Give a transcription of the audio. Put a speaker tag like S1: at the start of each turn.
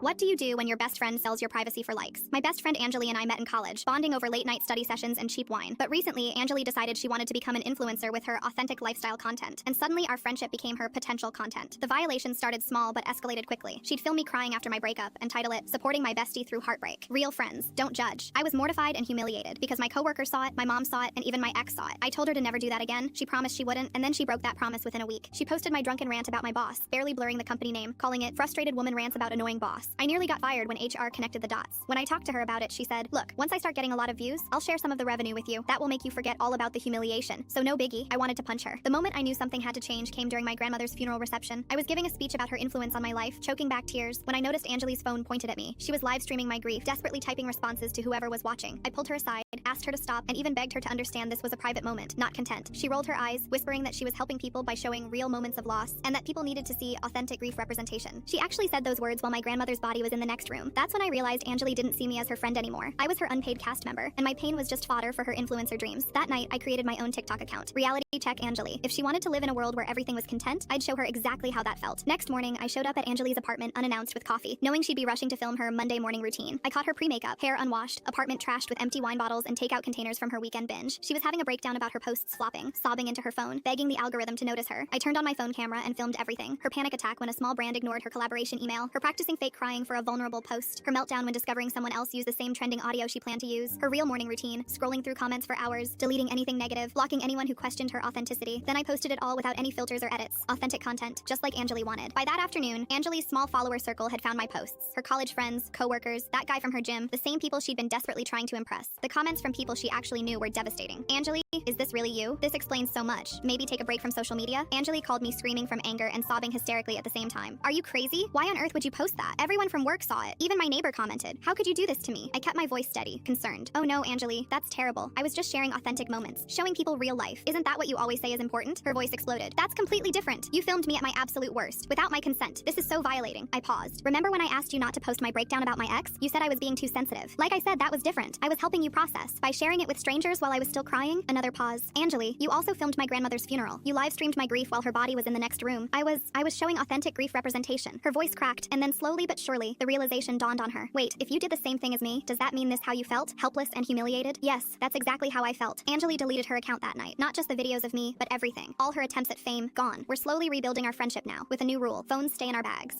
S1: What do you do when your best friend sells your privacy for likes? My best friend Anjali and I met in college, bonding over late-night study sessions and cheap wine. But recently, Anjali decided she wanted to become an influencer with her authentic lifestyle content, and suddenly our friendship became her potential content. The violation started small but escalated quickly. She'd film me crying after my breakup and title it, "Supporting My Bestie Through Heartbreak. Real friends, don't judge." I was mortified and humiliated because my coworker saw it, my mom saw it, and even my ex saw it. I told her to never do that again. She promised she wouldn't, and then she broke that promise within a week. She posted my drunken rant about my boss, barely blurring the company name, calling it "Frustrated Woman Rants About Annoying Boss." I nearly got fired when HR connected the dots. When I talked to her about it, she said, "Look, once I start getting a lot of views, I'll share some of the revenue with you. That will make you forget all about the humiliation." So no biggie, I wanted to punch her. The moment I knew something had to change came during my grandmother's funeral reception. I was giving a speech about her influence on my life, choking back tears, when I noticed Anjali's phone pointed at me. She was live streaming my grief, desperately typing responses to whoever was watching. I pulled her aside, asked her to stop, and even begged her to understand this was a private moment, not content. She rolled her eyes, whispering that she was helping people by showing real moments of loss, and that people needed to see authentic grief representation. She actually said those words while my grandmother's body was in the next room. That's when I realized Anjali didn't see me as her friend anymore. I was her unpaid cast member, and my pain was just fodder for her influencer dreams. That night, I created my own TikTok account, Reality Check Anjali. If she wanted to live in a world where everything was content, I'd show her exactly how that felt. Next morning, I showed up at Anjali's apartment unannounced with coffee, knowing she'd be rushing to film her Monday morning routine. I caught her pre-makeup, hair unwashed, apartment trashed with empty wine bottles and takeout containers from her weekend binge. She was having a breakdown about her posts flopping, sobbing into her phone, begging the algorithm to notice her. I turned on my phone camera and filmed everything. Her panic attack when a small brand ignored her collaboration email, her practicing fake crying for a vulnerable post, her meltdown when discovering someone else used the same trending audio she planned to use, her real morning routine, scrolling through comments for hours, deleting anything negative, blocking anyone who questioned her authenticity. Then I posted it all without any filters or edits. Authentic content, just like Anjali wanted. By that afternoon, Anjali's small follower circle had found my posts. Her college friends, co-workers, that guy from her gym, the same people she'd been desperately trying to impress. The comments from people she actually knew were devastating. "Anjali, is this really you? This explains so much. Maybe take a break from social media?" Anjali called me screaming from anger and sobbing hysterically at the same time. "Are you crazy? Why on earth would you post that? Everyone from work saw it. Even my neighbor commented. How could you do this to me?" I kept my voice steady, concerned. "Oh no, Anjali, that's terrible. I was just sharing authentic moments, showing people real life. Isn't that what you always say is important?" Her voice exploded. "That's completely different. You filmed me at my absolute worst, without my consent. This is so violating." I paused. "Remember when I asked you not to post my breakdown about my ex? You said I was being too sensitive. Like I said, that was different. I was helping you process. By sharing it with strangers while I was still crying?" Another pause. "Anjali, you also filmed my grandmother's funeral. You live streamed my grief while her body was in the next room. I was showing authentic grief representation." Her voice cracked, and then slowly but surely, the realization dawned on her. "Wait, if you did the same thing as me, does that mean this how you felt? Helpless and humiliated?" Yes, that's exactly how I felt. Anjali deleted her account that night. Not just the videos of me, but everything. All her attempts at fame, gone. We're slowly rebuilding our friendship now, with a new rule: phones stay in our bags.